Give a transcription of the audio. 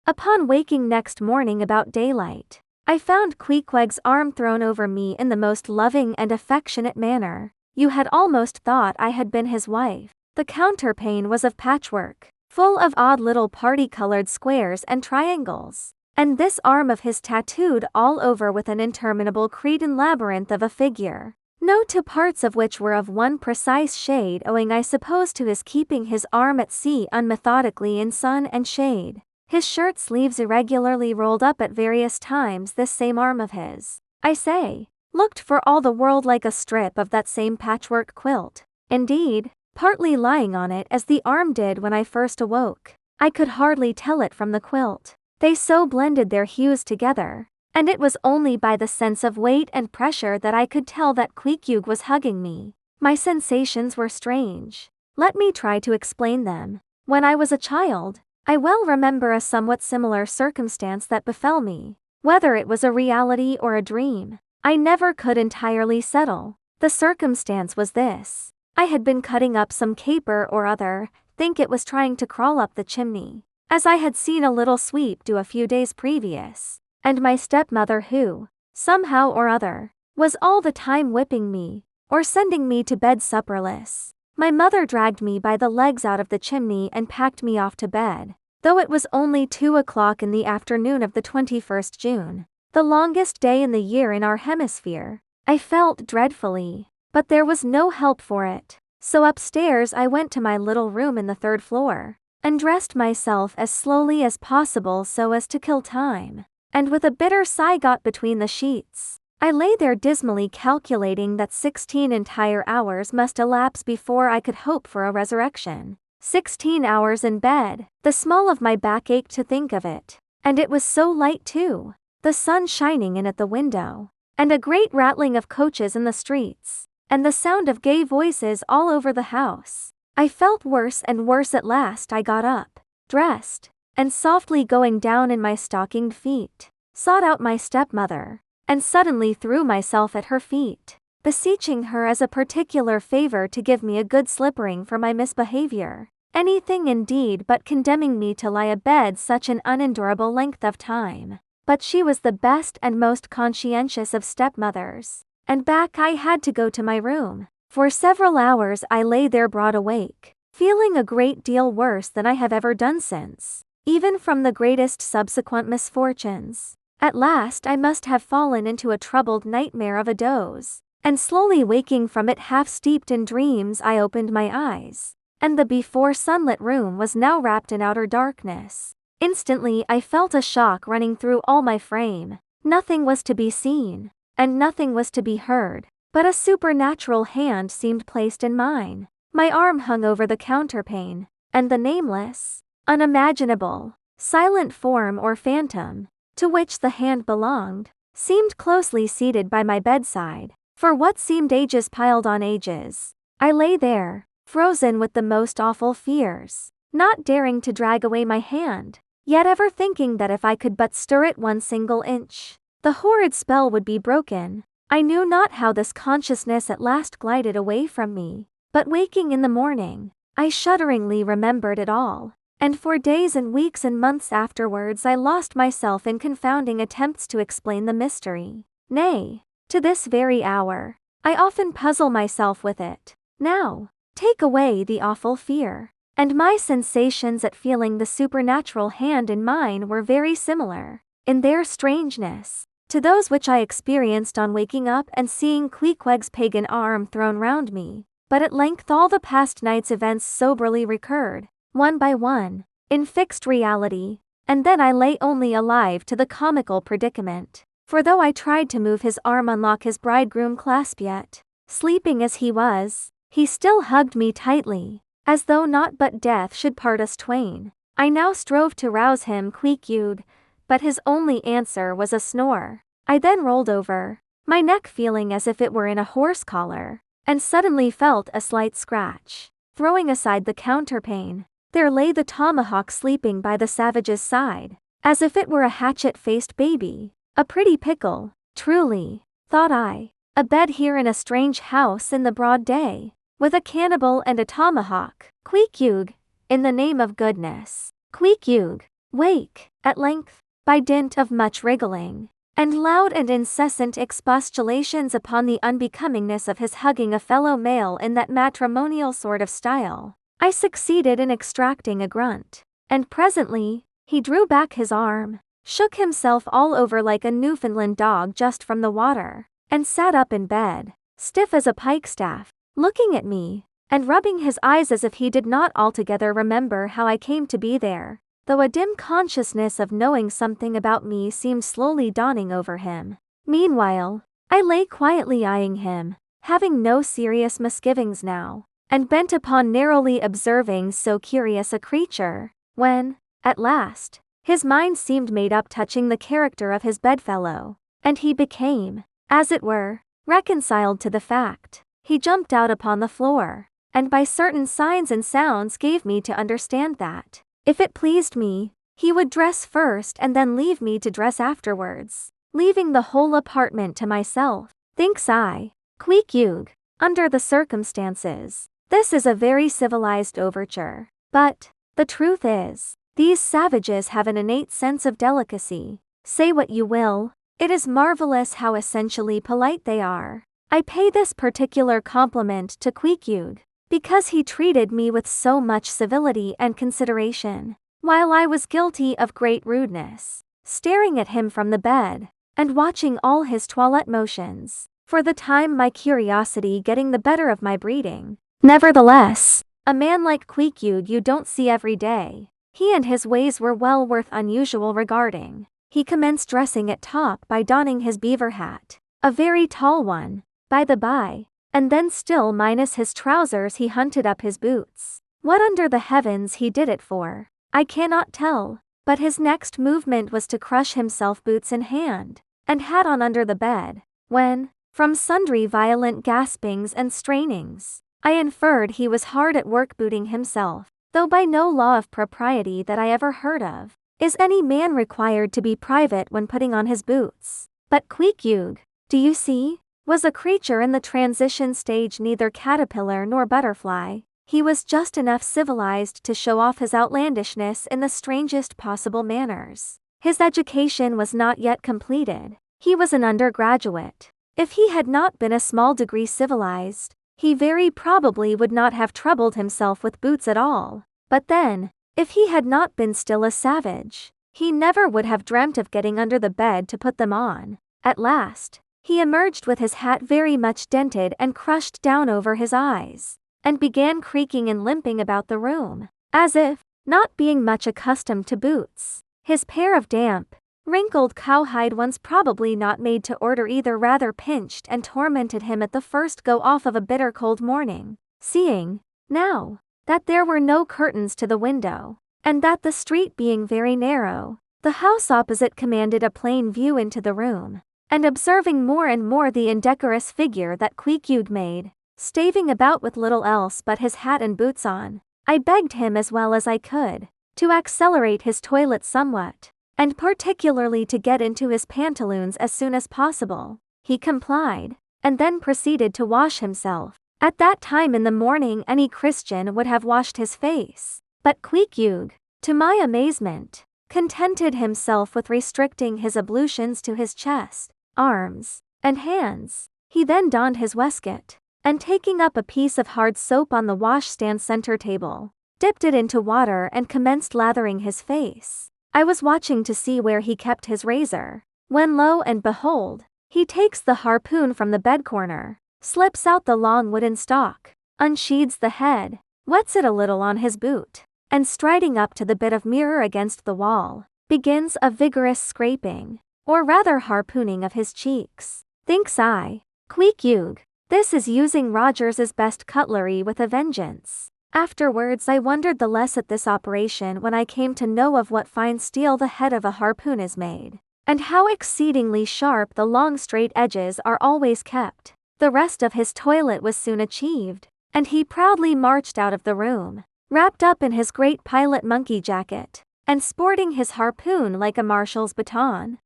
Upon waking next morning about daylight, I found Queequeg's arm thrown over me in the most loving and affectionate manner. You had almost thought I had been his wife. The counterpane was of patchwork, full of odd little party-colored squares and triangles, and this arm of his tattooed all over with an interminable Cretan labyrinth of a figure, no two parts of which were of one precise shade, owing I suppose to his keeping his arm at sea unmethodically in sun and shade. His shirt sleeves irregularly rolled up at various times. This same arm of his, I say, looked for all the world like a strip of that same patchwork quilt. Indeed, partly lying on it as the arm did when I first awoke, I could hardly tell it from the quilt. They so blended their hues together, and it was only by the sense of weight and pressure that I could tell that Queequeg was hugging me. My sensations were strange. Let me try to explain them. When I was a child, I well remember a somewhat similar circumstance that befell me. Whether it was a reality or a dream, I never could entirely settle. The circumstance was this. I had been cutting up some caper or other, think it was trying to crawl up the chimney, as I had seen a little sweep do a few days previous, and my stepmother, who, somehow or other, was all the time whipping me, or sending me to bed supperless. My mother dragged me by the legs out of the chimney and packed me off to bed, though it was only 2 o'clock in the afternoon of the 21st June, the longest day in the year in our hemisphere. I felt dreadfully, but there was no help for it. So upstairs I went to my little room in the 3rd floor, and dressed myself as slowly as possible so as to kill time, and with a bitter sigh got between the sheets. I lay there dismally calculating that 16 entire hours must elapse before I could hope for a resurrection. 16 hours in bed. The small of my back ached to think of it. And it was so light too. The sun shining in at the window. And a great rattling of coaches in the streets. And the sound of gay voices all over the house. I felt worse and worse. At last I got up, dressed, and softly going down in my stockinged feet, sought out my stepmother, and suddenly threw myself at her feet, beseeching her as a particular favor to give me a good slippering for my misbehavior. Anything indeed but condemning me to lie abed such an unendurable length of time. But she was the best and most conscientious of stepmothers, and back I had to go to my room. For several hours I lay there broad awake, feeling a great deal worse than I have ever done since, even from the greatest subsequent misfortunes. At last I must have fallen into a troubled nightmare of a doze, and slowly waking from it half steeped in dreams I opened my eyes, and the before sunlit room was now wrapped in outer darkness. Instantly I felt a shock running through all my frame. Nothing was to be seen, and nothing was to be heard, but a supernatural hand seemed placed in mine. My arm hung over the counterpane, and the nameless, unimaginable, silent form or phantom, to which the hand belonged, seemed closely seated by my bedside. For what seemed ages piled on ages, I lay there, frozen with the most awful fears, not daring to drag away my hand, yet ever thinking that if I could but stir it 1 single inch, the horrid spell would be broken. I knew not how this consciousness at last glided away from me, but waking in the morning, I shudderingly remembered it all. And for days and weeks and months afterwards I lost myself in confounding attempts to explain the mystery. Nay, to this very hour, I often puzzle myself with it. Now, take away the awful fear, and my sensations at feeling the supernatural hand in mine were very similar, in their strangeness, to those which I experienced on waking up and seeing Queequeg's pagan arm thrown round me. But at length all the past night's events soberly recurred, one by one, in fixed reality, and then I lay only alive to the comical predicament. For though I tried to move his arm unlock his bridegroom clasp, yet, sleeping as he was, he still hugged me tightly, as though naught but death should part us twain. I now strove to rouse him, Queequeg, but his only answer was a snore. I then rolled over, my neck feeling as if it were in a horse collar, and suddenly felt a slight scratch. Throwing aside the counterpane, there lay the tomahawk sleeping by the savage's side, as if it were a hatchet-faced baby. A pretty pickle, truly, thought I. A bed here in a strange house in the broad day, with a cannibal and a tomahawk. Queequeg, in the name of goodness. Queequeg, Wake, at length, by dint of much wriggling, and loud and incessant expostulations upon the unbecomingness of his hugging a fellow male in that matrimonial sort of style, I succeeded in extracting a grunt, and presently, he drew back his arm, shook himself all over like a Newfoundland dog just from the water, and sat up in bed, stiff as a pikestaff, looking at me, and rubbing his eyes as if he did not altogether remember how I came to be there, though a dim consciousness of knowing something about me seemed slowly dawning over him. Meanwhile, I lay quietly eyeing him, having no serious misgivings now, and bent upon narrowly observing so curious a creature, when, at last, his mind seemed made up touching the character of his bedfellow, and he became, as it were, reconciled to the fact. He jumped out upon the floor, and by certain signs and sounds gave me to understand that, if it pleased me, he would dress first and then leave me to dress afterwards, leaving the whole apartment to myself. Thinks I, Queequeg, under the circumstances, this is a very civilized overture. But, the truth is, these savages have an innate sense of delicacy. Say what you will, it is marvelous how essentially polite they are. I pay this particular compliment to Queequeg, because he treated me with so much civility and consideration, while I was guilty of great rudeness, staring at him from the bed, and watching all his toilette motions, for the time my curiosity getting the better of my breeding. Nevertheless, a man like Queequeg you don't see every day. He and his ways were well worth unusual regarding. He commenced dressing at top by donning his beaver hat, a very tall one, by the by, and then still minus his trousers he hunted up his boots. What under the heavens he did it for, I cannot tell, but his next movement was to crush himself boots in hand, and hat on under the bed, when, from sundry violent gaspings and strainings, I inferred he was hard at work booting himself, though by no law of propriety that I ever heard of, is any man required to be private when putting on his boots. But Queequeg, do you see, was a creature in the transition stage, neither caterpillar nor butterfly. He was just enough civilized to show off his outlandishness in the strangest possible manners. His education was not yet completed. He was an undergraduate. If he had not been a small degree civilized, he very probably would not have troubled himself with boots at all. But then, if he had not been still a savage, he never would have dreamt of getting under the bed to put them on. At last, he emerged with his hat very much dented and crushed down over his eyes, and began creaking and limping about the room, as if, not being much accustomed to boots, his pair of damp, wrinkled cowhide ones probably not made to order either rather pinched and tormented him at the first go off of a bitter cold morning. Seeing, now, that there were no curtains to the window, and that the street being very narrow, the house opposite commanded a plain view into the room, and observing more and more the indecorous figure that Queequeg made, staving about with little else but his hat and boots on, I begged him as well as I could, to accelerate his toilet somewhat, and particularly to get into his pantaloons as soon as possible. He complied, and then proceeded to wash himself. At that time in the morning any Christian would have washed his face, but Queequeg, to my amazement, contented himself with restricting his ablutions to his chest, arms, and hands. He then donned his waistcoat, and taking up a piece of hard soap on the washstand center table, dipped it into water and commenced lathering his face. I was watching to see where he kept his razor, when lo and behold, he takes the harpoon from the bed corner, slips out the long wooden stalk, unsheathes the head, wets it a little on his boot, and striding up to the bit of mirror against the wall, begins a vigorous scraping, or rather harpooning of his cheeks. Thinks I, Queequeg, this is using Rogers's best cutlery with a vengeance. Afterwards I wondered the less at this operation when I came to know of what fine steel the head of a harpoon is made, and how exceedingly sharp the long straight edges are always kept. The rest of his toilet was soon achieved, and he proudly marched out of the room, wrapped up in his great pilot monkey jacket, and sporting his harpoon like a marshal's baton.